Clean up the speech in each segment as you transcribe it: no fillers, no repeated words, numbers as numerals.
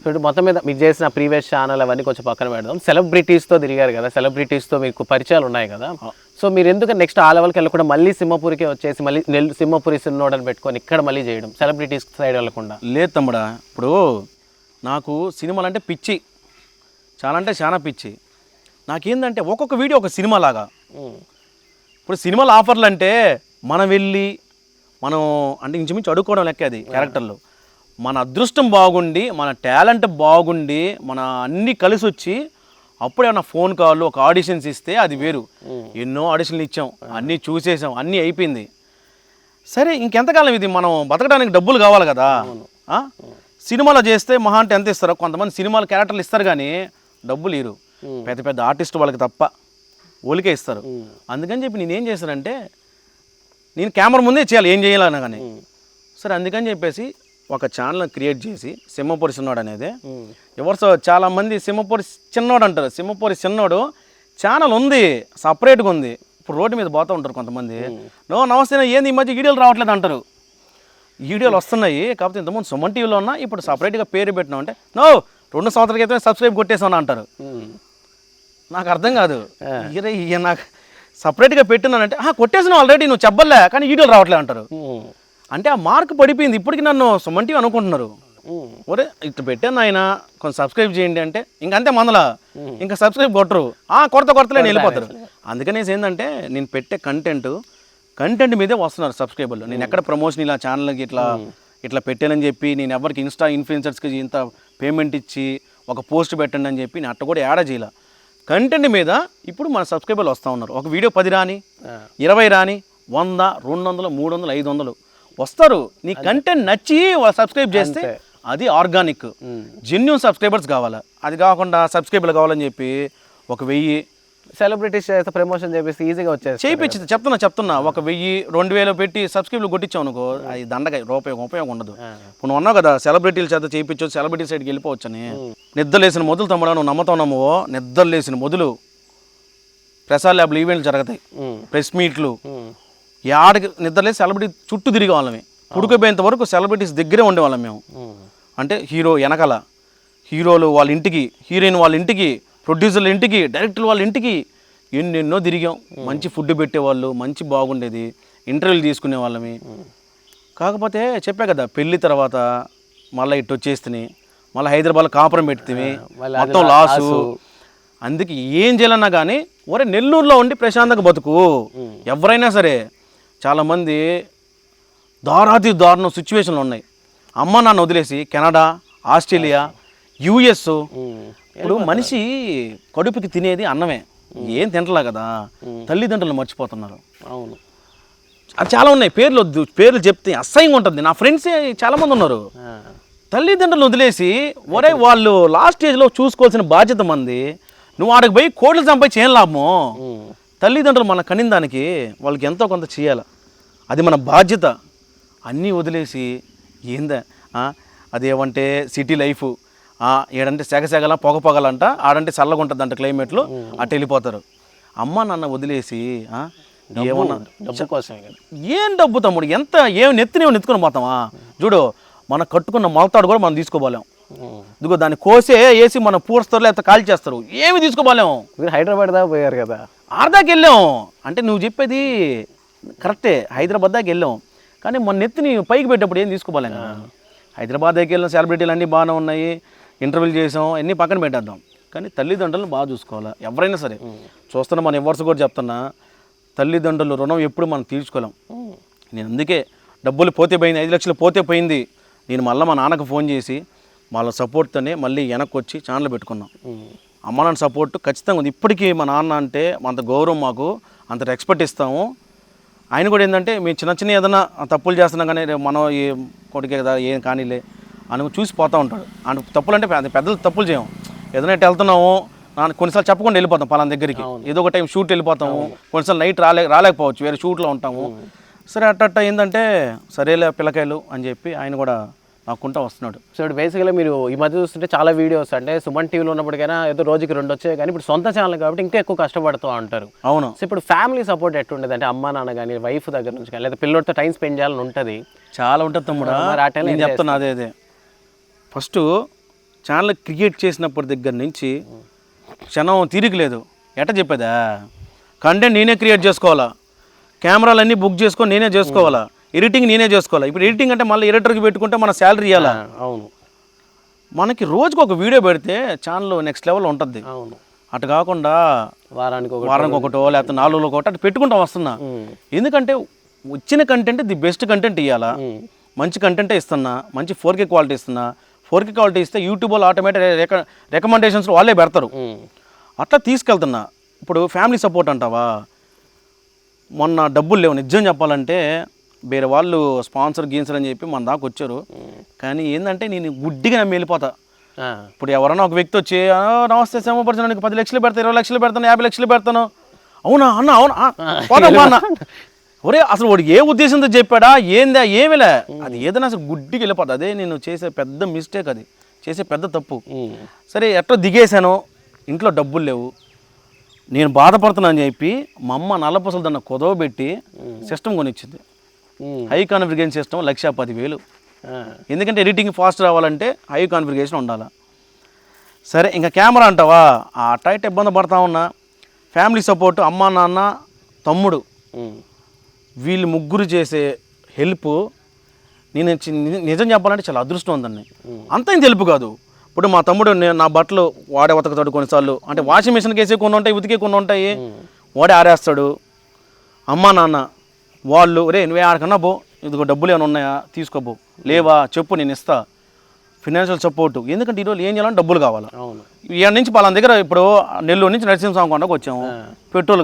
ఇప్పుడు మొత్తం మీద మీరు చేసిన ప్రీవియస్ ఛానల్ అవన్నీ కొంచెం పక్కన పెడదాం. సెలబ్రిటీస్తో తిరిగారు కదా, సెలబ్రిటీస్తో మీకు పరిచయాలు ఉన్నాయి కదా, సో మీరు ఎందుకు నెక్స్ట్ ఆ లెవెల్కి వెళ్ళకుండా మళ్ళీ సింహపూర్కి వచ్చేసి మళ్ళీ సింహపూరి సిన్నోడని పెట్టుకొని ఇక్కడ మళ్ళీ చేయడం, సెలబ్రిటీస్ సైడ్ వెళ్ళకుండా? లేదు తమ్ముడా, ఇప్పుడు నాకు సినిమాలు అంటే పిచ్చి, చాలా అంటే చాలా పిచ్చి. నాకేందంటే ఒక్కొక్క వీడియో ఒక సినిమా లాగా. ఇప్పుడు సినిమాల ఆఫర్లు అంటే మనం వెళ్ళి మనం అంటే ఇంచుమించు అడుక్కోవడం లెక్క అది క్యారెక్టర్లు. మన అదృష్టం బాగుండి, మన టాలెంట్ బాగుండి, మన అన్నీ కలిసి వచ్చి అప్పుడు ఏమన్నా ఫోన్ కాల్, ఒక ఆడిషన్స్ ఇస్తే అది వేరు. ఎన్నో ఆడిషన్లు ఇచ్చాం, అన్నీ చూసేసాం, అన్నీ అయిపోయింది. సరే ఇంకెంతకాలం ఇది, మనం బతకడానికి డబ్బులు కావాలి కదా. సినిమాలో చేస్తే మహా అంటే ఎంత ఇస్తారో, కొంతమంది సినిమాల క్యారెక్టర్లు ఇస్తారు కానీ డబ్బులు ఇరు, పెద్ద పెద్ద ఆర్టిస్ట్ వాళ్ళకి తప్ప ఓలికే ఇస్తారు. అందుకని చెప్పి నేనేం చేశానంటే, నేను కెమెరా ముందే చేయాలి ఏం చేయాలన్నా కానీ. సరే అందుకని చెప్పేసి ఒక ఛానల్ క్రియేట్ చేసి సింహపూరి చిన్నోడు అనేది, ఎవరు చాలామంది సింహపూరి చిన్నోడు అంటారు. సింహపూరి చిన్నోడు ఛానల్ ఉంది, సపరేట్గా ఉంది. ఇప్పుడు రోడ్డు మీద పోతూ ఉంటారు కొంతమంది, నో నమస్తే ఏంది ఈ మధ్య వీడియోలు రావట్లేదు అంటారు. వీడియోలు వస్తున్నాయి, కాకపోతే ఇంతకుముందు సుమన్ టీవీలో ఉన్నా, ఇప్పుడు సపరేట్గా పేరు పెట్టినాం అంటే నో 2 సంవత్సరాల క్రితం సబ్స్క్రైబ్ కొట్టేసాను అంటారు. నాకు అర్థం కాదు, నాకు సపరేట్గా పెట్టినానంటే కొట్టేసినావు ఆల్రెడీ, నువ్వు చెప్పలే కానీ వీడియోలు రావట్లేదు అంటారు. అంటే ఆ మార్క్ పడిపోయింది. ఇప్పటికి నన్ను సుమన్ టీవీ అనుకుంటున్నారు. ఒరే ఇట్లా పెట్టాను ఆయన, కొంచెం సబ్స్క్రైబ్ చేయండి అంటే ఇంకంతే మందల, ఇంకా సబ్స్క్రైబ్ కొట్టరు, కొడతలే వెళ్ళిపోతారు. అందుకనేసి ఏంటంటే నేను పెట్టే కంటెంట్ మీదే వస్తున్నారు సబ్స్క్రైబర్లు. నేను ఎక్కడ ప్రమోషన్ ఇలా ఛానల్కి ఇట్లా పెట్టానని చెప్పి, నేను ఎవరికి ఇన్స్టా ఇన్ఫ్లుయెన్సర్స్కి ఇంత పేమెంట్ ఇచ్చి ఒక పోస్ట్ పెట్టండి అని చెప్పి నేను అట్ట కూడా యాడ్ చేయాల. కంటెంట్ మీద ఇప్పుడు మన సబ్స్క్రైబర్లు వస్తూ ఉన్నారు. ఒక వీడియో 10 రాని, 20 రాని, 100, 200, 300, 500 వస్తారు. నీ కంటెంట్ నచ్చి వాళ్ళు సబ్స్క్రైబ్ చేస్తే అది ఆర్గానిక్, జెన్యూన్ సబ్స్క్రైబర్స్ కావాలి. అది కాకుండా సబ్స్క్రైబర్లు కావాలని చెప్పి ఒక 1000 సెలబ్రిటీస్ చేస్తే ప్రమోషన్ చేపిస్తే ఈజీగా వచ్చేది చేయించింది. చెప్తున్నా ఒక 1000, 2000 పెట్టి సబ్స్క్రైబ్లు కొట్టించావు అనుకో, అది దండగా ఉపయోగం ఉండదు. ఇప్పుడు నువ్వు అన్నావు కదా సెలబ్రిటీల చేత చేయించవచ్చు, సెలబ్రిటీ సైడ్కి వెళ్ళిపోవచ్చు అని. నిద్రలేసిన మొదలు తమ్ముడా, నువ్వు నమ్ముతావు నిద్రలేసిన మొదలు ప్రసాద్ ల్యాబ్లు ఈవెంట్లు జరుగుతాయి, ప్రెస్ మీట్లు, ఆడికి నిద్రలేసి సెలబ్రిటీ చుట్టూ తిరిగే వాళ్ళమే. ఉడికిపోయేంత వరకు సెలబ్రిటీస్ దగ్గరే ఉండేవాళ్ళం మేము. అంటే హీరో వెనకాల, హీరోలు వాళ్ళ ఇంటికి, హీరోయిన్ వాళ్ళ ఇంటికి, ప్రొడ్యూసర్ల ఇంటికి, డైరెక్టర్లు వాళ్ళ ఇంటికి ఎన్నెన్నో తిరిగాం. మంచి ఫుడ్ పెట్టేవాళ్ళు, మంచి బాగుండేది, ఇంటర్వ్యూలు తీసుకునే వాళ్ళమి. కాకపోతే చెప్పా కదా, పెళ్ళి తర్వాత మళ్ళీ ఇటు వచ్చేస్తుంది, మళ్ళీ హైదరాబాద్లో కాపురం పెడుతుంది, మొత్తం లాసు. అందుకే ఏం చేయాలన్నా కానీ ఒరే నెల్లూరులో ఉండి ప్రశాంతంగా బతుకు. ఎవరైనా సరే, చాలామంది దారుణం సిచ్యువేషన్లు ఉన్నాయి. అమ్మ నాన్న వదిలేసి కెనడా, ఆస్ట్రేలియా, యుఎస్. ఇప్పుడు మనిషి కడుపుకి తినేది అన్నమే, ఏం తింటలా కదా, తల్లిదండ్రులు మర్చిపోతున్నారు. అవును, అది చాలా ఉన్నాయి. పేర్లు చెప్తే అసహ్యంగా ఉంటుంది. నా ఫ్రెండ్సే చాలామంది ఉన్నారు, తల్లిదండ్రులు వదిలేసి ఒరే వాళ్ళు లాస్ట్ స్టేజ్లో చూసుకోవాల్సిన బాధ్యత మంది. నువ్వు ఆడికి పోయి కోట్లు సంపాదించి ఏం లాభమో? తల్లిదండ్రులు మన కనిన దానికి వాళ్ళకి ఎంతో కొంత చేయాలి, అది మన బాధ్యత. అన్నీ వదిలేసి ఏందా అదేమంటే సిటీ లైఫ్, ఏడంటే సెగల పొగలంట, ఆడంటే చల్లగా ఉంటుందంట క్లైమేట్లో, అటు వెళ్ళిపోతారు. అమ్మ నాన్న వదిలేసి ఏమన్నా డబ్బు కోసమే కదా. ఏం డబ్బు తమ్ముడు, ఏం నెత్తుకొని పోతామా? చూడు, మనం కట్టుకున్న మొలతాడు కూడా మనం తీసుకోపోలేం. ఇదిగో దాన్ని కోసే వేసి మనం పూడుస్తారు, లేకపోతే కాల్ చేస్తారు, ఏమి తీసుకోపోలేము. మీరు హైదరాబాద్ దాకా పోయారు కదా, ఆడదాకా వెళ్ళాం. అంటే నువ్వు చెప్పేది కరెక్టే, హైదరాబాద్ దాకా వెళ్ళాం. కానీ మన నెత్తిని పైకి పెట్టేప్పుడు ఏం తీసుకోపోలేం కదా. హైదరాబాద్ దగ్గర వెళ్ళిన సెలబ్రిటీలు అన్నీ బాగానే ఉన్నాయి, ఇంటర్వ్యూలు చేసాం, అన్నీ పక్కన పెట్టేద్దాం. కానీ తల్లిదండ్రులను బాగా చూసుకోవాలి ఎవరైనా సరే. చూస్తున్నా మన ఎవర్స్ కూడా చెప్తున్నా, తల్లిదండ్రులు రుణం ఎప్పుడు మనం తీర్చుకోలేం. నేను అందుకే డబ్బులు పోతే పోయింది, 5 లక్షలు పోతే పోయింది, నేను మళ్ళీ మా నాన్నకు ఫోన్ చేసి వాళ్ళ సపోర్ట్తోనే మళ్ళీ వెనక్కి వచ్చి ఛానల్ పెట్టుకున్నాం. అమ్మ నాన్న సపోర్ట్ ఖచ్చితంగా ఉంది. ఇప్పటికీ మా నాన్న అంటే అంత గౌరవం, మాకు అంత రెస్పెక్ట్ ఇస్తాము. ఆయన కూడా ఏంటంటే మేము చిన్న ఏదైనా తప్పులు చేస్తున్నాం కానీ మనం ఏ కొడుకే కదా ఏం కానీలే అని చూసి పోతూ ఉంటాడు. ఆయన తప్పులు అంటే పెద్దలు తప్పులు చేయం, ఏదైనా ఇటు వెళ్తున్నాము కొన్నిసార్లు చెప్పకుండా వెళ్ళిపోతాం పలానా దగ్గరికి, ఏదో ఒక టైం షూట్ వెళ్ళిపోతాము, కొన్నిసార్లు నైట్ రాలేకపోవచ్చు, వేరే షూట్లో ఉంటాము. సరే అట్ట ఏంటంటే సరేలే పిల్లకాయలు అని చెప్పి ఆయన కూడా నాకుంటా వస్తున్నాడు. సో ఇప్పుడు బేసిక్గా మీరు ఈ మధ్య చూస్తుంటే చాలా వీడియోస్ అంటే సుమన్ టీవీలో ఉన్నప్పటికైనా ఏదో రోజుకి 2 వచ్చాయి, కానీ ఇప్పుడు సొంత ఛానల్ కాబట్టి ఇంకా ఎక్కువ కష్టపడుతూ ఉంటారు. అవును. సో ఇప్పుడు ఫ్యామిలీ సపోర్ట్ ఎట్టుండేది, అంటే అమ్మ నాన్న కానీ వైఫ్ దగ్గర నుంచి కానీ లేదా పిల్లలతో టైం స్పెండ్ చేయాలని ఉంటుంది? చాలా ఉంటుంది తమ్ముడా, నేను చెప్తున్నా. అదే ఫస్ట్ ఛానల్ క్రియేట్ చేసినప్పటి దగ్గర నుంచి క్షణం తీరికలేదు. ఎట్ట చెప్పేదా, కంటెంట్ నేనే క్రియేట్ చేసుకోవాలా, కెమెరాలన్నీ బుక్ చేసుకొని నేనే చేసుకోవాలా, ఎడిటింగ్ నేనే చేసుకోవాలా. ఇప్పుడు ఎడిటింగ్ అంటే మళ్ళీ ఎడిటర్కి పెట్టుకుంటే మన శాలరీ ఇవ్వాలా. అవును, మనకి రోజుకి ఒక వీడియో పెడితే ఛానల్ నెక్స్ట్ లెవెల్ ఉంటుంది. అవును. అటు కాకుండా వారానికి ఒకటో లేకపోతే 4 రోజులు ఒకటో అటు పెట్టుకుంటా వస్తున్నా. ఎందుకంటే వచ్చిన కంటెంట్ ది బెస్ట్ కంటెంట్ ఇవ్వాలా, మంచి కంటెంటే ఇస్తున్నా, మంచి 4K క్వాలిటీ ఇస్తున్నా. 4K క్వాలిటీ ఇస్తే యూట్యూబ్ వాళ్ళు ఆటోమేటిక్ రికమెండేషన్స్లో వాళ్ళే పెడతారు. అట్లా తీసుకెళ్తున్నా. ఇప్పుడు ఫ్యామిలీ సపోర్ట్ అంటావా, మొన్న డబ్బులు లేవు నిజం చెప్పాలంటే. వేరే వాళ్ళు స్పాన్సర్ గీన్సర్ అని చెప్పి మన దాకా వచ్చారు. కానీ ఏంటంటే నేను గుడ్డిగా నమ్మి వెళ్ళిపోతా. ఇప్పుడు ఎవరన్నా ఒక వ్యక్తి వచ్చి నమస్తే శ్రమపరిచిన నీకు 10 లక్షలు పెడతాను, 20 లక్షలు పెడతాను, 50 లక్షలు పెడతాను. అవునా అన్న, అవునా పోదమ్మా అన్న. ఒరే అసలు వాడు ఏ ఉద్దేశంతో చెప్పాడా ఏందా ఏమిలే, అది ఏదైనా అసలు గుడ్డికి వెళ్ళిపోతుంది. అదే నేను చేసే పెద్ద మిస్టేక్, అది చేసే పెద్ద తప్పు. సరే ఎట్లా దిగేశాను, ఇంట్లో డబ్బులు లేవు, నేను బాధపడుతున్నా అని చెప్పి మా అమ్మ నల్లపూసలు దాన్ని కుదవబెట్టి సిస్టమ్ కొనిచ్చింది. High configuration system 1,10,000. ఎందుకంటే ఎడిటింగ్ ఫాస్ట్ రావాలంటే హై కాన్ఫిగరేషన్ ఉండాలి. సరే ఇంకా కెమెరా అంటావా, ఆ టైట్ ఇబ్బంది పడతా ఉన్నా. ఫ్యామిలీ సపోర్ట్ అమ్మ నాన్న తమ్ముడు వీళ్ళు ముగ్గురు చేసే హెల్ప్ నేను నిజం చెప్పాలంటే చాలా అదృష్టం ఉందండి. అంత ఇంత హెల్ప్ కాదు. ఇప్పుడు మా తమ్ముడు నా బట్టలు వాడే ఉతకతాడు కొన్నిసార్లు. అంటే వాషింగ్ మిషన్కి వేసే కొన్ని ఉంటాయి, ఉతికే కొన్ని ఉంటాయి, వాడే ఆరేస్తాడు. అమ్మ నాన్న వాళ్ళు రే నువ్వే ఆడకన్నా పో, ఇదిగో డబ్బులు ఏమైనా ఉన్నాయా తీసుకోబో, లేవా చెప్పు నేను ఇస్తా. Financial support. ఎందుకంటే ఈరోజు ఏం చేయాలంటే డబ్బులు కావాలి. ఇక్కడ నుంచి పలానా దగ్గర ఇప్పుడు నెల్లూరు నుంచి నరసింహస్వామి కొండకు వచ్చాము, పెట్రోల్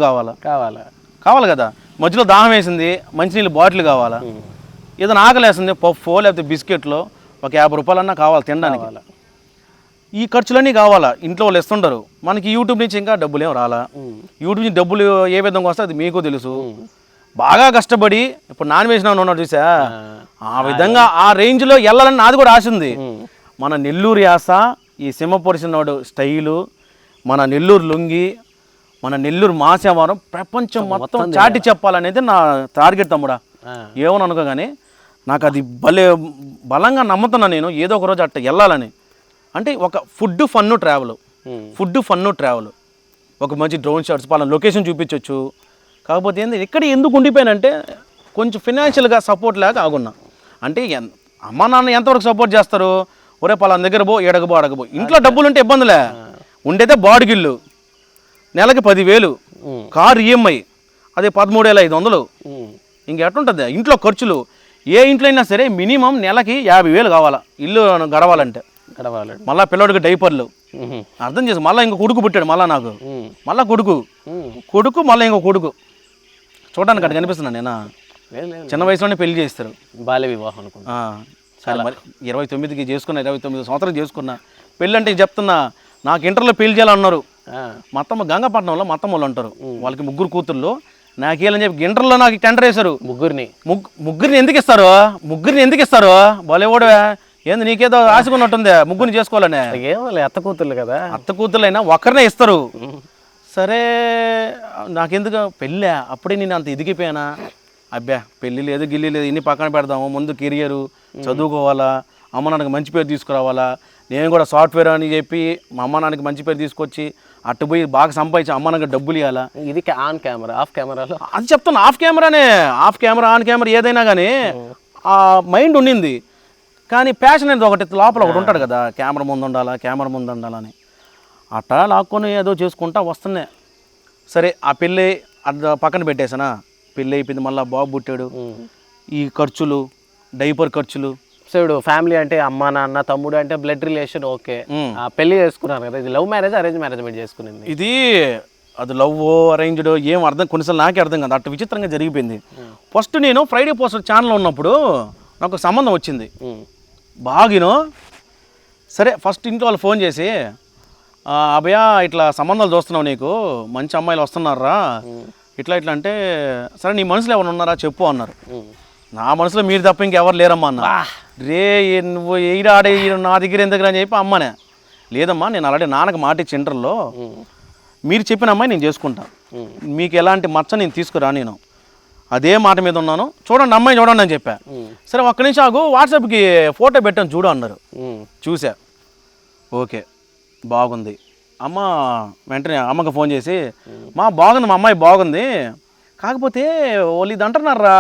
కావాలి కదా, మధ్యలో దాహం వేసింది, మంచినీళ్ళు బాటిల్ కావాలా, ఏదైనా ఆకలేసింది పప్పు లేకపోతే బిస్కెట్లు ఒక 50 రూపాయలన్నా కావాలి తినడానికి. ఈ ఖర్చులన్నీ కావాలా, ఇంట్లో వాళ్ళు ఇస్తుంటారు. మనకి యూట్యూబ్ నుంచి ఇంకా డబ్బులు ఏం రాలా. యూట్యూబ్ నుంచి డబ్బులు ఏ విధంగా వస్తే అది మీకు తెలుసు. బాగా కష్టపడి ఇప్పుడు నాన్ వెజ్ ఉన్నాడు చూసా, ఆ విధంగా ఆ రేంజ్లో వెళ్ళాలని నాది కూడా ఆశ ఉంది. మన నెల్లూరు యాస, ఈ సింహపురిసినోడు స్టైలు, మన నెల్లూరు లుంగి, మన నెల్లూరు మాసేవారం ప్రపంచం మొత్తం చాటి చెప్పాలనేది నా టార్గెట్ తమ్ముడా. ఏమని అనుకో కానీ నాకు అది బలంగా నమ్ముతున్నా నేను, ఏదో ఒక రోజు అట్ట వెళ్ళాలని. అంటే ఒక ఫుడ్ ఫన్ను ట్రావెల్, ఒక మంచి డ్రోన్ షాట్స్ పలానా లొకేషన్ చూపించవచ్చు. కాకపోతే ఏంది ఇక్కడ ఎందుకు ఉండిపోయానంటే కొంచెం ఫినాన్షియల్గా సపోర్ట్ లేక ఆగున్నా. అంటే అమ్మ నాన్న ఎంతవరకు సపోర్ట్ చేస్తారు, ఒరే పలానా దగ్గర పో, ఎడగబో అడగబో. ఇంట్లో డబ్బులు ఉంటే ఇబ్బందులే, ఉండేదే బాడిగిల్లు నెలకి 10,000, కారు ఈఎంఐ అదే 13,500. ఇంకెట్టుంటుంది ఇంట్లో ఖర్చులు. ఏ ఇంట్లో అయినా సరే మినిమం నెలకి 50,000 కావాలా ఇల్లు గడవాలంటే. మళ్ళీ పిల్లడికి డైపర్లు, అర్థం చేసి మళ్ళీ ఇంకో కొడుకు పుట్టాడు, మళ్ళీ నాకు మళ్ళీ కొడుకు మళ్ళీ ఇంకో కొడుకు. చూడడానికి అక్కడ కనిపిస్తున్నాను నేను. చిన్న వయసులోనే పెళ్లి చేస్తారు, బాల్య వివాహం అనుకుంటా. సరే మరి 29కి చేసుకున్నా, 29 సంవత్సరాలు చేసుకున్నా. పెళ్ళి అంటే చెప్తున్నా, నాకు ఇంటర్లో పెళ్లి చేయాలన్నారు. మా అత్తమ్మ గంగపట్నంలో మా అత్తమ్మ వాళ్ళు అంటారు, వాళ్ళకి 3 కూతుర్లు. నాకేళ్ళని చెప్పి ఇంటర్లో నాకు టెండర్ వేశారు. ముగ్గురిని ఎందుకు ఇస్తారు బాలేవాడు. ఏంది నీకేదో ఆశకున్నట్టుంది ముగ్గురిని చేసుకోవాలనే. అత్త కూతుర్లు కదా, అత్త కూతుర్లైనా ఒక్కరినే ఇస్తారు. సరే నాకెందుకు పెళ్ళా, అప్పుడే నేను అంత ఎదిగిపోయానా. అబ్బా పెళ్ళి లేదు గిల్లి లేదు, ఇన్ని పక్కన పెడదాము, ముందు కెరియరు చదువుకోవాలా, అమ్మ నాన్నకి మంచి పేరు తీసుకురావాలా. నేను కూడా సాఫ్ట్వేర్ అని చెప్పి మా అమ్మ నాన్నకి మంచి పేరు తీసుకొచ్చి అటు పోయి బాగా సంపాదించి అమ్మ నాన్నకి డబ్బులు ఇవ్వాలా. ఇది ఆన్ కెమెరా ఆఫ్ కెమెరాలో అది చెప్తాను. ఆఫ్ కెమెరా ఆన్ కెమెరా ఏదైనా కానీ ఆ మైండ్ ఉండింది. కానీ ప్యాషన్ అనేది ఒకటి లోపల ఒకటి ఉంటాడు కదా, కెమెరా ముందు ఉండాలని. అట్టా లాక్కొని ఏదో చేసుకుంటా వస్తున్నాయి. సరే ఆ పెళ్ళి అది పక్కన పెట్టేసానా, పెళ్ళి అయిపోయింది, మళ్ళీ బాబు పుట్టాడు, ఈ ఖర్చులు, డైపర్ ఖర్చులు. సో ఇప్పుడు ఫ్యామిలీ అంటే అమ్మ నాన్న తమ్ముడు అంటే బ్లడ్ రిలేషన్ ఓకే, పెళ్లి చేసుకున్నారు కదా, ఇది లవ్ మ్యారేజ్ అరేంజ్ మ్యారేజ్ మీరు చేసుకునేది? ఇది అది లవ్ అరేంజ్డ్ ఏం అర్థం, కొన్నిసార్లు నాకే అర్థం కాదు, అట్లా విచిత్రంగా జరిగిపోయింది. ఫస్ట్ నేను ఫ్రైడే పోస్టర్ ఛానల్లో ఉన్నప్పుడు నాకు సంబంధం వచ్చింది బాగినో. సరే ఫస్ట్ ఇంట్లో వాళ్ళు ఫోన్ చేసి, అభయ ఇట్లా సంబంధాలు చూస్తున్నావు, నీకు మంచి అమ్మాయిలు వస్తున్నారా, ఇట్లా అంటే సరే నీ మనసులో ఎవరు ఉన్నారా చెప్పు అన్నారు. నా మనసులో మీరు తప్ప ఇంకెవరు లేరమ్మా అన్న. రే నువ్వు ఆడే నా దగ్గర ఎందుకు అని చెప్పి అమ్మనే, లేదమ్మా నేను అలాగే నాన్నకు మాట ఇచ్చి ఇంటర్లో మీరు చెప్పిన అమ్మాయి నేను చేసుకుంటా, మీకు ఎలాంటి మచ్చ నేను తీసుకురా, నేను అదే మాట మీద ఉన్నాను, చూడండి అమ్మాయి చూడండి అని చెప్పా. సరే ఒక్క నిమిషం ఆగు, వాట్సాప్కి ఫోటో పెట్టాను చూడు అన్నారు. చూసా, ఓకే బాగుంది. అమ్మ వెంటనే అమ్మకి ఫోన్ చేసి బాగుంది, మా అమ్మాయి బాగుంది, కాకపోతే వాళ్ళు ఇది అంటున్నారా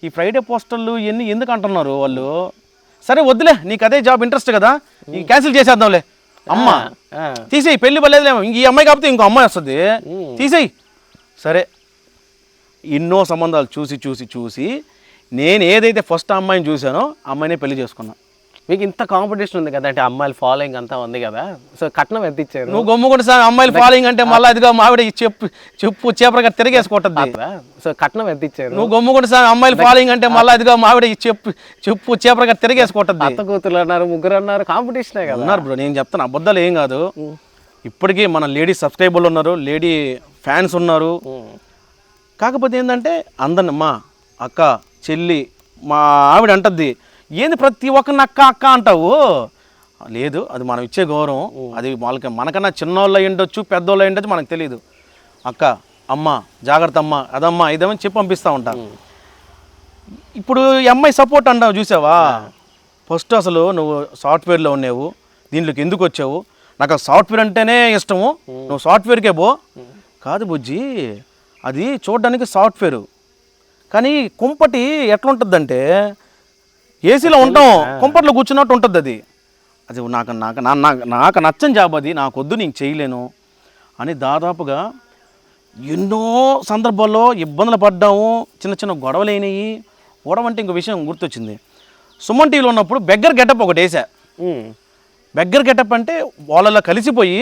ఈ ఫ్రైడే పోస్టర్లు ఇవన్నీ ఎందుకు అంటున్నారు వాళ్ళు. సరే వద్దులే, నీకు అదే జాబ్ ఇంట్రెస్ట్ కదా, నీకు క్యాన్సిల్ చేసేద్దాంలే. అమ్మ తీసేయి, పెళ్లి పర్లేదులేమో, ఇంక ఈ అమ్మాయి కాకపోతే ఇంకో అమ్మాయి వస్తుంది, తీసేయి. సరే ఎన్నో సంబంధాలు చూసి నేను ఏదైతే ఫస్ట్ అమ్మాయిని చూసానో అమ్మాయినే పెళ్లి చేసుకున్నా. మీకు ఇంత కాంపిటీషన్ ఉంది కదా, అంటే అమ్మాయిల ఫాలోయింగ్ అంతా ఉంది కదా, సో కట్నం ఎంత ఇచ్చారు? నువ్వు గమ్ముకుంటే సార్ అమ్మాయిల ఫాలోయింగ్ అంటే మళ్ళీ అదిగా మావిడ చెప్పు చేపరగా తిరిగేసుకుంటుంది. సో కట్నం ఎంత ఇచ్చారు? నువ్వు గమ్ముకుంటే సార్ అమ్మాయిల ఫాలోయింగ్ అంటే మళ్ళీ అదిగా మావిడ చెప్పు చేపరగా తిరిగేసుకుంటుంది. అత్త కూతురు అన్నారు, ముగ్గురు అన్నారు, కాంపిటీషనే కదా. ఉన్నారు బ్రో, నేను చెప్తాను అబద్ధాలు ఏం కాదు. ఇప్పటికీ మన లేడీ సబ్స్క్రైబర్లు ఉన్నారు, లేడీ ఫ్యాన్స్ ఉన్నారు. కాకపోతే ఏంటంటే అందరిని మా అక్క చెల్లి మా ఆవిడ అంటద్ది, ఏంది ప్రతి ఒక్కరిని అక్క అక్క అంటావు. లేదు, అది మనం ఇచ్చే గౌరవం. అది వాళ్ళకి మనకన్నా చిన్నోళ్ళు అయి ఉండొచ్చు, పెద్దోళ్ళు అయి ఉండొచ్చు, మనకు తెలియదు. అక్క అమ్మ జాగ్రత్త అమ్మ అదమ్మా ఇదేమని చెప్పి పంపిస్తూ ఉంటా. ఇప్పుడు ఈ అమ్మాయి సపోర్ట్ అంటావు చూసావా, ఫస్ట్ అసలు నువ్వు సాఫ్ట్వేర్లో ఉన్నావు, దీంట్లోకి ఎందుకు వచ్చావు, నాకు ఆ సాఫ్ట్వేర్ అంటేనే ఇష్టము, నువ్వు సాఫ్ట్వేర్కే పో. కాదు బుజ్జి, అది చూడడానికి సాఫ్ట్వేరు, కానీ కుంపటి ఎట్లుంటుందంటే ఏసీలో ఉంటాం, కుంపట్లో కూర్చున్నట్టు ఉంటుంది. అది నాకు నాకు నాకు నచ్చని జాబ్, అది నాకు వద్దు, నేను చేయలేను అని దాదాపుగా ఎన్నో సందర్భాల్లో ఇబ్బందులు పడ్డాము. చిన్న చిన్న గొడవలు అయినాయి. గొడవ అంటే ఇంకో విషయం గుర్తొచ్చింది. సుమన్ టీవీలో ఉన్నప్పుడు బెగ్గర్ గెటప్ ఒకటి వేసా. బెగ్గర్ గెటప్ అంటే వాళ్ళలో కలిసిపోయి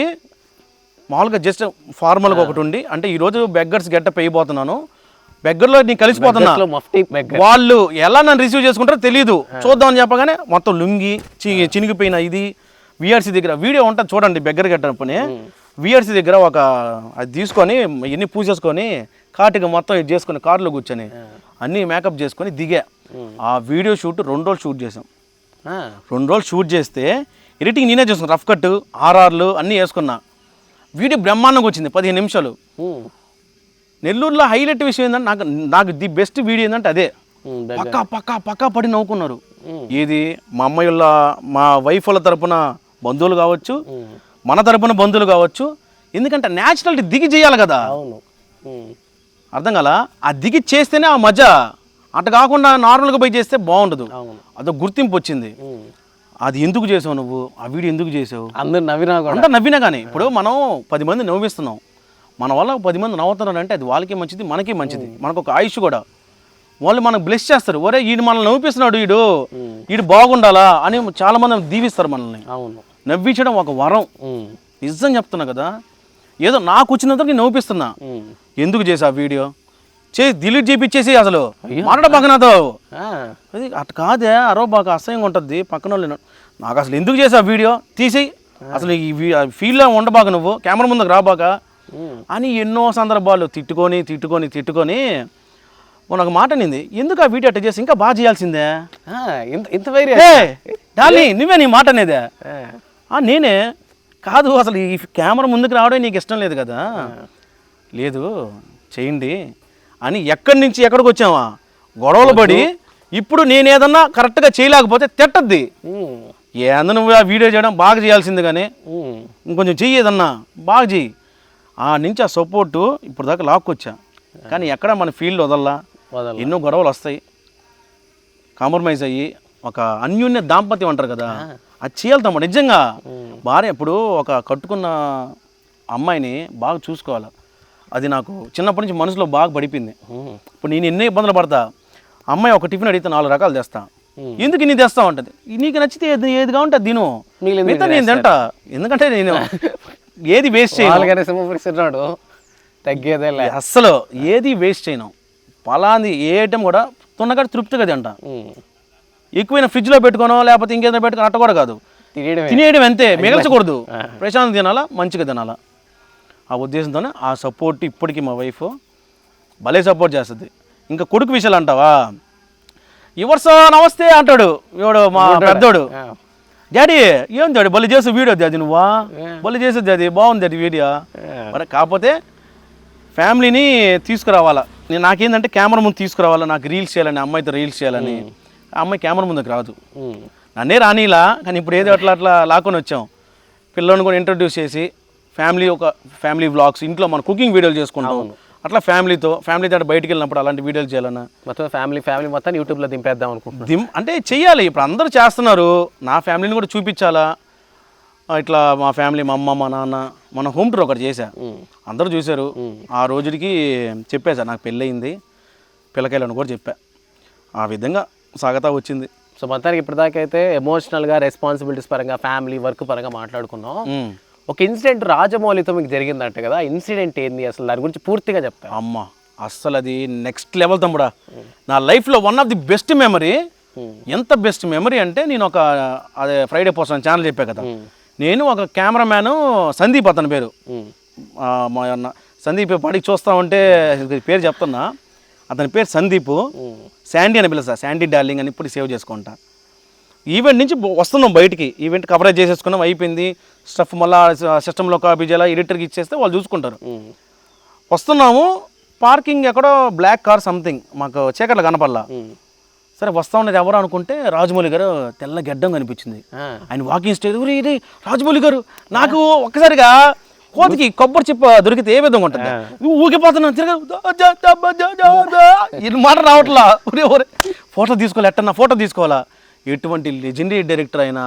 మామూలుగా జస్ట్ ఫార్మల్గా ఒకటి ఉండి, అంటే ఈరోజు బెగ్గర్స్ గెటప్ వేయబోతున్నాను, బెగ్గర్లో నేను కలిసిపోతున్నా, వాళ్ళు ఎలా నన్ను రిసీవ్ చేసుకుంటారో తెలియదు, చూద్దామని చెప్పగానే మొత్తం లుంగి చినిగిపోయిన ఇది విఆర్సీ దగ్గర వీడియో ఉంటుంది చూడండి. బెగ్గర్ గెటప్ని విఆర్సీ దగ్గర ఒక అది తీసుకొని ఎన్ని పూసేసుకొని కాటిగా మొత్తం ఇది చేసుకొని కారులో కూర్చొని అన్నీ మేకప్ చేసుకొని దిగా. ఆ వీడియో షూట్ 2 రోజులు షూట్ చేసాం. 2 రోజులు షూట్ చేస్తే ఎడిటింగ్ నేనే చేసుకున్నా, రఫ్ కట్ ఆర్ఆర్లు అన్నీ వేసుకున్నా. వీడియో బ్రహ్మాండంగా వచ్చింది, 15 నిమిషాలు. నెల్లూరులో హైలైట్ విషయం ఏంటంటే నాకు ది బెస్ట్ వీడియో ఏంటంటే అదే. పక్కా పడి నవ్వుకున్నారు. ఏది మా అమ్మాయి వాళ్ళ మా వైఫ్ వాళ్ళ తరపున బంధువులు కావచ్చు, మన తరపున బంధువులు కావచ్చు, ఎందుకంటే న్యాచురాలిటీ దిగి చేయాలి కదా. అర్థం కదా, ఆ దిగి చేస్తేనే ఆ మజా, అటు కాకుండా నార్మల్గా పోయి చేస్తే బాగుండదు. అదొక గుర్తింపు వచ్చింది. అది ఎందుకు చేసావు నువ్వు, ఆ వీడియో ఎందుకు చేసావు, అందరు నవ్వినా కానీ ఇప్పుడు మనం 10 మంది నవ్విస్తున్నాం, మన వల్ల 10 మంది నవ్వుతున్నారు అంటే అది వాళ్ళకి మంచిది, మనకి మంచిది, మనకు ఒక ఆయుష్ కూడా. వాళ్ళు మనకు బ్లెస్ చేస్తారు, ఒరే వీడు మనల్ని నవ్విస్తున్నాడు, వీడు బాగుండాలా అని చాలా మంది దీవిస్తారు మనల్ని. నవ్వించడం ఒక వరం, నిజం చెప్తున్నా కదా. ఏదో నాకు వచ్చినంత నేను నవ్విస్తున్నా. ఎందుకు చేసా వీడియో డిలీట్ చేయించేసి అసలు మాట్లాడ బాగా నాతో అది అటు కాదే, అరో బాగా అసహ్యంగా ఉంటుంది పక్కన వాళ్ళు. నాకు అసలు ఎందుకు చేసా వీడియో తీసేయి, అసలు ఈ ఫీల్డ్లో ఉండబాక, నువ్వు కెమెరా ముందుకు రాబాక అని ఎన్నో సందర్భాలు తిట్టుకొని నాకు మాట నింది. ఎందుకు ఆ వీడియో అట్ట చేసి ఇంకా బాగా చేయాల్సిందే, డాలి నువ్వే నీ మాట అనేదే. నేనే కాదు, అసలు ఈ కెమెరా ముందుకు రావడం నీకు ఇష్టం లేదు కదా, లేదు చేయండి అని ఎక్కడి నుంచి ఎక్కడికి వచ్చావా గొడవలు పడి. ఇప్పుడు నేను ఏదన్నా కరెక్ట్గా చేయలేకపోతే తిట్టద్ది, ఏందో నువ్వు ఆ వీడియో చేయడం బాగా చేయాల్సింది, కానీ ఇంకొంచెం చెయ్యి, ఏదన్నా బాగా చెయ్యి. ఆ నుంచి ఆ సపోర్టు ఇప్పుడు దాకా లాక్కొచ్చా, కానీ ఎక్కడ మన ఫీల్డ్ వదల్లా. ఎన్నో గొడవలు వస్తాయి, కాంప్రమైజ్ అయ్యి ఒక అన్యోన్య దాంపత్యం అంటారు కదా, అది చేయాలి తమ్ముడు. నిజంగా భార్య ఇప్పుడు ఒక కట్టుకున్న అమ్మాయిని బాగా చూసుకోవాలి, అది నాకు చిన్నప్పటి నుంచి మనసులో బాగా పడిపోయింది. ఇప్పుడు నేను ఎన్నో ఇబ్బందులు పడతా, అమ్మాయి ఒక టిఫిన్ అడిగితే 4 రకాలు తెస్తా, ఎందుకు ఇన్ని తెస్తావు అంటే నీకు నచ్చితే ఏది కావుంటే తిను, మిగతా నేను తింటా, ఎందుకంటే నేను ఏది వేస్ట్ చేయను, తగ్గేదే అస్సలు ఏది వేస్ట్ చేయను. పలాంది ఏ ఐటమ్ కూడా తొందరగా తృప్తిగా తింటా. ఎక్కువైనా ఫ్రిడ్జ్లో పెట్టుకోనో లేకపోతే ఇంకేదైనా పెట్టుకుని అట్ట కూడా కాదు, తినేయడం అంతే, మిగల్చకూడదు, ప్రశాంతం తినాలా, మంచిగా తినాలా. ఆ ఉద్దేశంతోనే ఆ సపోర్ట్ ఇప్పటికీ మా వైఫ్ భలే సపోర్ట్ చేస్తుంది. ఇంకా కొడుకు విషయాలు అంటావా, ఇవర్సో నమస్తే అంటాడు ఇవాడు మా పెద్దోడు. డాడీ ఏం డాడీ బలి చేసే వీడియో అది, నువ్వా బలి చేసేది అది బాగుంది అది వీడియో. మరి కాకపోతే ఫ్యామిలీని తీసుకురావాలా, నాకేంటంటే కెమెరా ముందు తీసుకురావాలా, నాకు రీల్స్ చేయాలని, అమ్మాయితో రీల్స్ చేయాలని. ఆ అమ్మాయి కెమెరా ముందుకు రాదు, నన్నే రానిలా, కానీ ఇప్పుడు ఏదో అట్లా లాక్కొని వచ్చాం. పిల్లల్ని కూడా ఇంట్రడ్యూస్ చేసి ఫ్యామిలీ వ్లాగ్స్ ఇంట్లో మనం కుకింగ్ వీడియోలు చేసుకుంటాం. అట్లా ఫ్యామిలీతో బయటికి వెళ్ళినప్పుడు అలాంటి వీడియోలు చేయాలన్నా మొత్తం ఫ్యామిలీ మొత్తం యూట్యూబ్లో దింపేద్దాం అనుకుంటున్నాం. అంటే చెయ్యాలి. ఇప్పుడు అందరూ చేస్తున్నారు, నా ఫ్యామిలీని కూడా చూపించాలా. ఇట్లా మా ఫ్యామిలీ, మా అమ్మ, మా నాన్న, మన హోమ్ టూర్ ఒకటి చేశా, అందరూ చూశారు. ఆ రోజుకి చెప్పేసా నాకు పెళ్ళయింది, పిల్లకాయలను కూడా చెప్పా. ఆ విధంగా సాగతా వచ్చింది. సో మొత్తానికి ఇప్పటిదాకా అయితే ఎమోషనల్గా, రెస్పాన్సిబిలిటీస్ పరంగా, ఫ్యామిలీ వర్క్ పరంగా మాట్లాడుకున్నాం. ఒక ఇన్సిడెంట్ రాజమౌళితో మీకు జరిగిందంట కదా, ఇన్సిడెంట్ ఏంది అసలు, దాని గురించి పూర్తిగా చెప్తాను. అమ్మ అస్సలు అది నెక్స్ట్ లెవెల్ తమ్ముడా. నా లైఫ్లో one of the best memory. ఎంత బెస్ట్ మెమరీ అంటే, నేను ఒక అదే ఫ్రైడే పోస్ట్ అని ఛానల్ చెప్పా కదా, నేను ఒక కెమెరామ్యాను సందీప్, అతని పేరు మా సందీప్ పాటికి చూస్తా ఉంటే పేరు చెప్తున్నా, అతని పేరు సందీప్. శాండీ అని పిలుస్తా, శాండీ డార్లింగ్ అని ఇప్పుడు సేవ్ చేసుకుంటా. ఈవెంట్ నుంచి వస్తున్నాం బయటికి, ఈవెంట్ కవరేజ్ చేసేసుకున్నాం, అయిపోయింది. స్టఫ్ మళ్ళీ సిస్టంలో కాపీ చేయాలి, ఎడిటర్కి ఇచ్చేస్తే వాళ్ళు చూసుకుంటారు. వస్తున్నాము, పార్కింగ్ ఎక్కడో బ్లాక్ కార్ సంథింగ్ మాకు చీకట్లో కనపడలా. సరే వస్తా ఉన్నది ఎవరు అనుకుంటే రాజమౌళి గారు తెల్ల గెడ్డం కనిపించింది. ఆయన వాకింగ్ స్టైల్, ఇది రాజమౌళి గారు. నాకు ఒక్కసారిగా కోతికి కొబ్బరి చిప్ప దొరికితే ఏ విధంగా ఉంటుంది, ఊగిపోతున్నాను, ఇది మాట రావట్లా. ఫోటో తీసుకోవాలి, ఎట్టన్నా ఫోటో తీసుకోవాలా. ఎటువంటి లెజెండరీ డైరెక్టర్ అయినా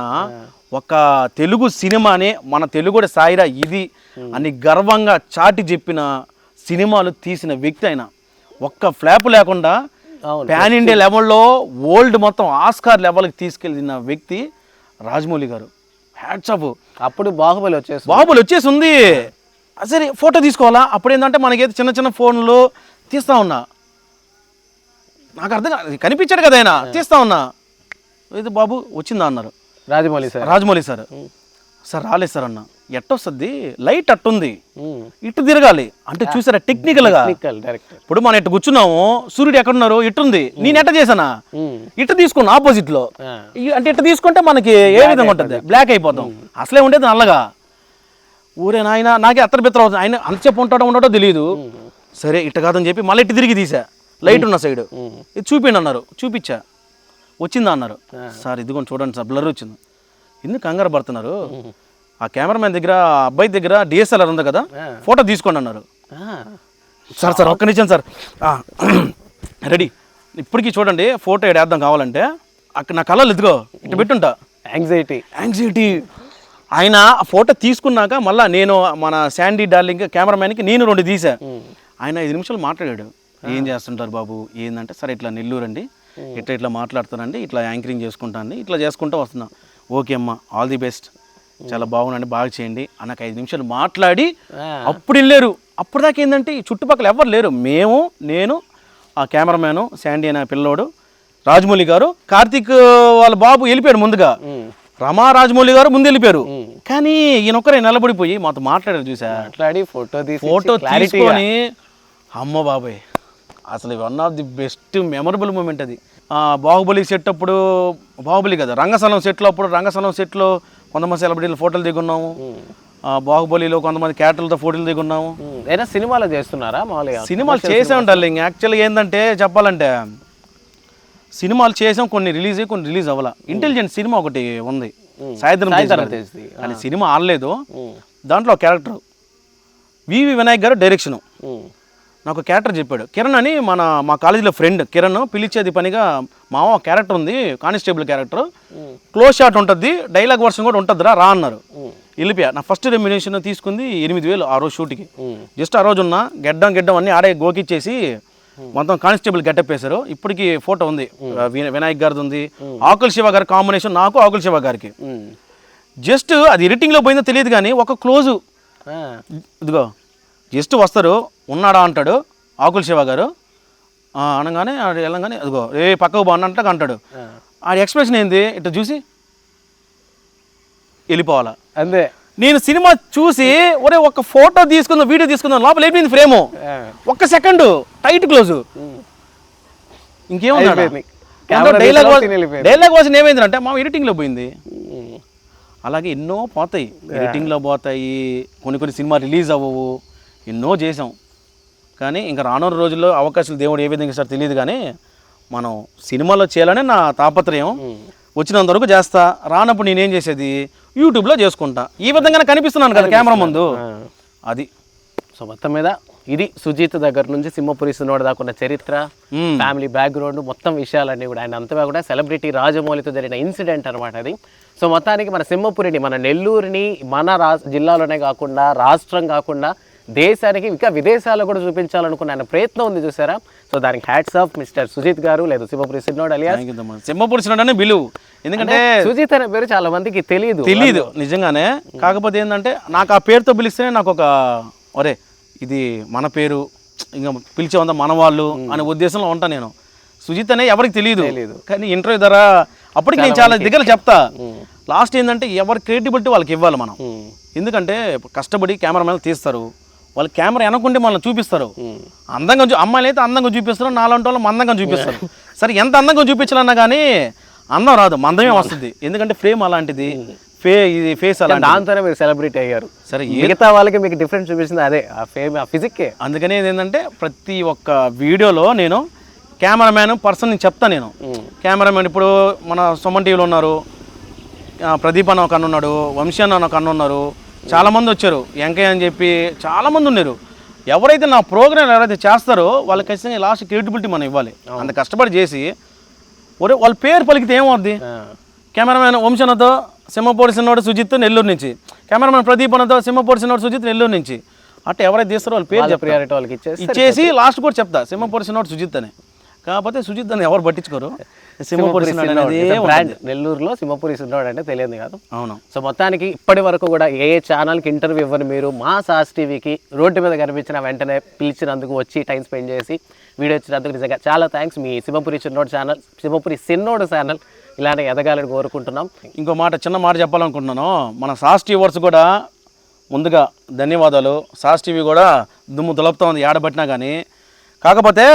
ఒక తెలుగు సినిమానే మన తెలుగుడి సాయిరా ఇది అని గర్వంగా చాటి చెప్పిన సినిమాలు తీసిన వ్యక్తి అయినా, ఒక్క ఫ్లాప్ లేకుండా పాన్ ఇండియా లెవెల్లో ఓల్డ్ మొత్తం ఆస్కార్ లెవెల్కి తీసుకెళ్ళిన వ్యక్తి రాజమౌళి గారు. Hats off. అప్పుడు బాహుబలి వచ్చేసి ఉంది. సరే ఫోటో తీసుకోవాలా. అప్పుడు ఏంటంటే మనకైతే చిన్న చిన్న ఫోన్లు తీస్తా ఉన్నా, నాకు అర్థం కనిపించాడు కదా ఆయన, తీస్తా ఉన్నా. ఇది బాబు వచ్చిందా అన్నారు, రాజమౌళి సార్. సార్ రాలేదు సార్ అన్న. ఎట్టొస్తుంది, లైట్ అట్టుంది, ఇటు తిరగాలి అంటే చూసారా టెక్నికల్గా. ఇప్పుడు మనం ఇటు కూర్చున్నాము, సూర్యుడు ఎక్కడున్నారు, ఇటుంది, నేను ఎట్ట చేశానా, ఇటు తీసుకున్నా ఆపోజిట్ లో. అంటే ఇటు తీసుకుంటే మనకి ఏ విధంగా ఉంటుంది, బ్లాక్ అయిపోతాం. అసలే ఉండేది నల్లగా. ఊరే నాయన, నాకే అత్తర బిత్తర అవుతుంది. ఆయన అంతసేపు ఉండటో తెలియదు. సరే ఇట్ట కాదని చెప్పి మళ్ళీ ఇటు తిరిగి తీసా, లైట్ ఉన్న సైడ్. ఇది చూపిండి అన్నారు, చూపించా. వచ్చిందా అన్నారు. సార్ ఇదిగోండి చూడండి సార్, బ్లర్ వచ్చింది. ఎందుకు కంగారు పడుతున్నారు, ఆ కెమెరామెన్ దగ్గర, అబ్బాయి దగ్గర డిఎస్ఎల్ఆర్ ఉంది కదా, ఫోటో తీసుకోండి అన్నారు. సార్ ఒక్క నిమిషం సార్, రెడీ. ఇప్పటికీ చూడండి ఫోటో వేద్దాం కావాలంటే, అక్కడ నా కళ్ళలు ఎదుగో ఇటు పెట్టుంటా. యాంగ్జైటీ. ఆయన ఫోటో తీసుకున్నాక మళ్ళీ నేను మన శాండీ డార్లింగ్ కెమెరామెన్కి నేను 2 తీసా. ఆయన 5 నిమిషాలు మాట్లాడాడు. ఏం చేస్తుంటారు బాబు, ఏంటంటే సరే ఇట్లా నెల్లూరు అండి, ఇట్లా మాట్లాడుతానండి, ఇట్లా యాంకరింగ్ చేసుకుంటానండి, ఇట్లా చేసుకుంటూ వస్తున్నా. ఓకే అమ్మా, ఆల్ ది బెస్ట్, చాలా బాగుందండి, బాగా చేయండి అన్నకు 5 నిమిషాలు మాట్లాడి అప్పుడు వెళ్ళారు. అప్పుడు దాకా ఏంటంటే ఈ చుట్టుపక్కల ఎవరు లేరు, నేను ఆ కెమెరామ్యాను, శాండీ అనే పిల్లోడు, రాజమౌళి గారు, కార్తీక్ వాళ్ళ బాబు వెళ్ళిపోయాడు ముందుగా, రమా రాజమౌళి గారు ముందు వెళ్ళిపోయారు. కానీ ఈయనొక్కరే నిలబడిపోయి మాతో మాట్లాడారు. చూసా, ఫోటో తీసుకొని అమ్మ బాబాయ్, అసలు one of the best memorable moment అది. బాహుబలి సెట్ అప్పుడు, బాహుబలి కదా రంగస్థలం సెట్లో, అప్పుడు రంగస్థలం సెట్లో కొంతమంది సెలబ్రిటీలు ఫోటోలు దిగున్నాము. బాహుబలిలో కొంతమంది క్యారెక్టర్లతో ఫోటోలు దిగున్నాము. ఏదైనా సినిమాలో చేస్తున్నారా? సినిమాలు చేసే ఉంటారు. యాక్చువల్గా ఏంటంటే చెప్పాలంటే సినిమాలు చేసాం, కొన్ని రిలీజ్ అవ్వాల. ఇంటెలిజెంట్ సినిమా ఒకటి ఉంది, సాయంత్రం అని సినిమా ఆడలేదు. దాంట్లో క్యారెక్టర్ వివి వినాయక్ గారు డైరెక్షను. నాకు క్యారెక్టర్ చెప్పాడు, కిరణ్ అని మా కాలేజీలో ఫ్రెండ్ కిరణ్, పిలిచేది పనిగా మామ క్యారెక్టర్ ఉంది, కానిస్టేబుల్ క్యారెక్టర్, క్లోజ్ షాట్ ఉంటుంది, డైలాగ్ వర్షన్ కూడా ఉంటుందిరా రా అన్నారు. వెళ్ళిపోయా. నా ఫస్ట్ రెమ్యునేషన్ తీసుకుంది 8,000 ఆ రోజు షూట్కి. జస్ట్ ఆ రోజు ఉన్న గెడ్డం అన్నీ ఆడే గోకిచ్చేసి మొత్తం కానిస్టేబుల్ గెటప్ వేశారు. ఇప్పటికి ఫోటో ఉంది, వినాయక్ గారిది ఉంది, ఆకుల్ శివ గారి కాంబినేషన్, నాకు ఆకుల్ శివ గారికి. జస్ట్ అది ఎడిటింగ్లో పోయిందో తెలియదు కానీ ఒక క్లోజు, ఇదిగో జస్ట్ వస్తారు, ఉన్నాడా అంటాడు ఆకుల్ శివ గారు, అనగానే వెళ్ళగానే అదిగో పక్కకు బాగున్నట్టు అంటాడు. ఆ ఎక్స్ప్రెషన్ ఏంది, ఇట్లా చూసి వెళ్ళిపోవాలా అంతే. నేను సినిమా చూసి ఒరే ఒక ఫోటో తీసుకుందాం, వీడియో తీసుకుందాం, లోపల అయిపోయింది ఫ్రేము, ఒక్క సెకండ్ టైట్ క్లోజ్, ఇంకేముంది. డైలాగ్ వాసన ఏమైంది అంటే మా ఎడిటింగ్లో పోయింది. అలాగే ఎన్నో పోతాయి, ఎడిటింగ్లో పోతాయి, కొన్ని సినిమా రిలీజ్ అవ్వవు, ఎన్నో చేసాం. కానీ ఇంకా రానున్న రోజుల్లో అవకాశాలు దేవుడు ఏ విధంగా ఇస్తారో తెలియదు. కానీ మనం సినిమాలో చేయాలనే నా తాపత్రయం. వచ్చినంత వరకు చేస్తా, రానప్పుడు నేనేం చేసేది, యూట్యూబ్లో చేసుకుంటా. ఈ విధంగా కనిపిస్తున్నాను కదా కెమెరా ముందు, అది. సో మొత్తం మీద ఇది సుజిత్ దగ్గర నుంచి సింహపురి సిన్నోడు దాకా ఉన్న చరిత్ర, ఫ్యామిలీ బ్యాక్గ్రౌండ్, మొత్తం విషయాలన్నీ కూడా ఆయన అంతగా కూడా సెలబ్రిటీ రాజమౌళితో జరిగిన ఇన్సిడెంట్ అనమాట అది. సో మొత్తానికి మన సింహపురిని, మన నెల్లూరుని మన జిల్లాలోనే కాకుండా, రాష్ట్రం కాకుండా దేశానికి ఇంకా విదేశాల్లో కూడా చూపించాలనుకున్న ఆయన ప్రయత్నం ఉంది చూసారా. సో దానికి హ్యాట్స్ ఆఫ్ మిస్టర్ సుజిత్ గారు, లేదు సింహపురి సిన్నోడు అలియాస్ సింహపురి సిన్నోడు అనే బిలువు. ఎందుకంటే సుజిత్ అనే పేరు చాలా మందికి తెలియదు నిజంగానే. కాకపోతే ఏంటంటే నాకు ఆ పేరుతో పిలిస్తేనే నాకు ఒక ఒరే ఇది మన పేరు, ఇంకా పిలిచేవంతా మన వాళ్ళు అనే ఉద్దేశంలో ఉంటా నేను. సుజిత్ అనే ఎవరికి తెలియదు, కానీ ఇంటర్వ్యూ ధర అప్పటికి నేను చాలా దగ్గర చెప్తా. లాస్ట్ ఏంటంటే ఎవరి క్రియేటివిటీ వాళ్ళకి ఇవ్వాలి మనం. ఎందుకంటే కష్టపడి కెమెరామెన్ తీస్తారు, వాళ్ళు కెమెరా వెనకుండి మనల్ని చూపిస్తారు. అందంగా అమ్మాయిలు అయితే అందంగా చూపిస్తారు, నాలాంటి వాళ్ళు మందంగా చూపిస్తారు. సరే ఎంత అందంగా చూపించాలన్నా కానీ అందం రాదు, మందమే వస్తుంది. ఎందుకంటే ఫ్రేమ్ అలాంటిది, ఇది ఫేస్ అలా. దాంతోనే మీరు సెలబ్రిటీ అయ్యారు. సరే మిగతా వాళ్ళకి మీకు డిఫరెన్స్ చూపించింది అదే ఆ ఫేమ్, ఆ ఫిజిక్కే. అందుకనే ఏంటంటే ప్రతి ఒక్క వీడియోలో నేను కెమెరామ్యాన్ పర్సన్ నేను చెప్తాను. నేను కెమెరామ్యాన్ ఇప్పుడు మన సుమన్ టీవీలో ఉన్నారు, ప్రదీప్ అన్న ఒక అన్న ఉన్నాడు, వంశీ అన్న ఒక అన్న ఉన్నారు, చాలామంది వచ్చారు, వెంకయ్య అని చెప్పి చాలామంది ఉన్నారు. ఎవరైతే నా ప్రోగ్రామ్ ఎవరైతే చేస్తారో వాళ్ళకి ఖచ్చితంగా లాస్ట్ క్రియేటివిటీ మనం ఇవ్వాలి. అంత కష్టపడి చేసి ఒరే వాళ్ళ పేరు పలికితే ఏమవుద్ది. కెమెరామ్యాన్ వంశీ అన్నతో సింహపురి సిన్నోడు సుజిత్ నెల్లూరు నుంచి, కెమెరామ్యాన్ ప్రదీప్ అన్నతో సింహపురి సిన్నోడు సుజిత్ నెల్లూరు నుంచి. అట్లా ఎవరైతే తీస్తారో వాళ్ళ పేరు ప్రియారిటీ వాళ్ళకి ఇచ్చేసి లాస్ట్ కూడా చెప్తా సింహపురి సిన్నోడు సుజిత్ అని. కాకపోతే సుజిత్ అని ఎవరు పట్టించుకోరు. సింహపురి బ్రాండ్ నెల్లూరులో సింహపురి సిన్నోడు అంటే తెలియదు కాదు. అవును. సో మొత్తానికి ఇప్పటి వరకు కూడా ఏ ఛానల్కి ఇంటర్వ్యూ ఇవ్వరు మీరు, మా సాస్ టీవీకి రోడ్డు మీద కనిపించిన వెంటనే పిలిచినందుకు వచ్చి టైం స్పెండ్ చేసి వీడియో ఇచ్చినందుకు నిజంగా చాలా థ్యాంక్స్. మీ సింహపురి సిన్నోడు ఛానల్, సింహపురి సిన్నోడు ఛానల్ ఇలానే ఎదగాలని కోరుకుంటున్నాం. ఇంకో చిన్న మాట చెప్పాలనుకుంటున్నాను. మన సాస్ టీవర్స్ కూడా ముందుగా ధన్యవాదాలు. సాస్ టీవీ కూడా దుమ్ము దులపుతా ఉంది ఏడబట్టినా కానీ. కాకపోతే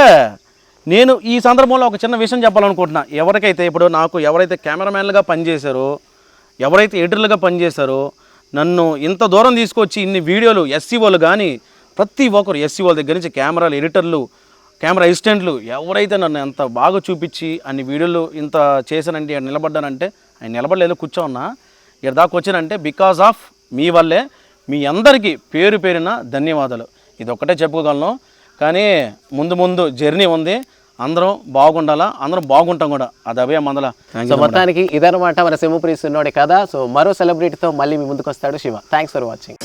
నేను ఈ సందర్భంలో ఒక చిన్న విషయం చెప్పాలనుకుంటున్నా. ఎవరికైతే ఇప్పుడు నాకు ఎవరైతే కెమెరామ్యాన్లుగా పనిచేశారో, ఎవరైతే ఎడిటర్లుగా పనిచేశారో, నన్ను ఇంత దూరం తీసుకొచ్చి ఇన్ని వీడియోలు ఎస్సీఓలు కానీ ప్రతి ఒక్కరు ఎస్సీఓల దగ్గర నుంచి కెమెరాలు, ఎడిటర్లు, కెమెరా అసిస్టెంట్లు ఎవరైతే నన్ను ఎంత బాగా చూపించి అన్ని వీడియోలు ఇంత చేశానంటే, ఇక్కడ నిలబడ్డానంటే, ఆయన నిలబడలేదు కూర్చోన్నా, ఇక్కడ దాకా వచ్చానంటే బికాజ్ ఆఫ్ మీ వల్లే. మీ అందరికీ పేరు పేరున ధన్యవాదాలు. ఇది ఒక్కటే చెప్పుకోగలను. కానీ ముందు జర్నీ ఉంది. అందరం బాగుండాలా, అందరం బాగుంటాం కూడా. అది అభయ మందల. సో మొత్తానికి ఇదనమాట మన సింహపురి సిన్నోడి కథ. సో మరో సెలబ్రిటీతో మళ్ళీ మీ ముందుకు వస్తాడు శివ. Thanks for watching.